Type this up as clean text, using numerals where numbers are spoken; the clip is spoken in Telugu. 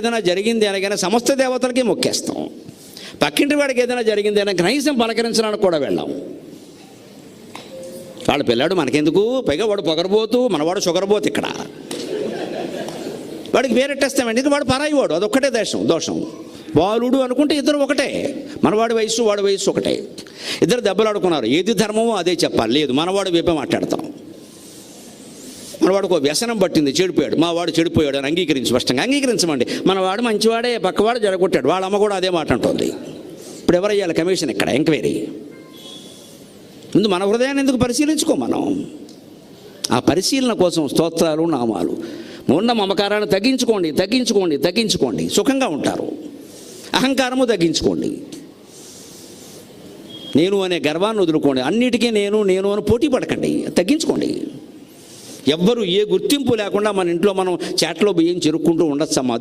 ఏదైనా జరిగింది అనగానే సమస్త దేవతలకి మొక్కేస్తాం. పక్కింటి వాడికి ఏదైనా జరిగింది అని కనీసం పలకరించడానికి కూడా వెళ్ళాం. వాళ్ళ పిల్లాడు మనకెందుకు, పైగా వాడు పొగరబోతు, మనవాడు షుగర్బోతు. ఇక్కడ వాడికి పేరెట్టేస్తామండి, వాడు పరాయి వాడు, అదొక్కటే దోషం. బాలుడు అనుకుంటే ఇద్దరు ఒకటే, మనవాడి వయస్సు వాడి వయస్సు ఒకటే. ఇద్దరు దెబ్బలాడుకున్నారు, ఏది ధర్మమో అదే చెప్పాలి. లేదు, మనవాడు వేపే మాట్లాడతాం. మనవాడికి వ్యసనం పట్టింది, చెడిపోయాడు, మా వాడు చెడిపోయాడు అని స్పష్టంగా అంగీకరించమండి. మనవాడు మంచివాడే, పక్కవాడు జరగొట్టాడు, వాళ్ళ అమ్మ కూడా అదే మాట అంటుంది. ఇప్పుడు ఎవరు అయ్యాలి కమిషన్? ఇక్కడ ఎంక్వైరీ. ముందు మన హృదయాన్ని ఎందుకు పరిశీలించుకో మనం. ఆ పరిశీలన కోసం స్తోత్రాలు, నామాలు. ఉన్న మమకారాన్ని తగ్గించుకోండి, సుఖంగా ఉంటారు. అహంకారము తగ్గించుకోండి, నేను అనే గర్వాన్ని వదులుకోండి. అన్నిటికీ నేను అని పోటీ పడకండి, తగ్గించుకోండి. ఎవ్వరు ఏ గుర్తింపు లేకుండా మన ఇంట్లో మనం చాట్లో బియ్యం చెరుక్కుంటూ ఉండొచ్చమ్మా.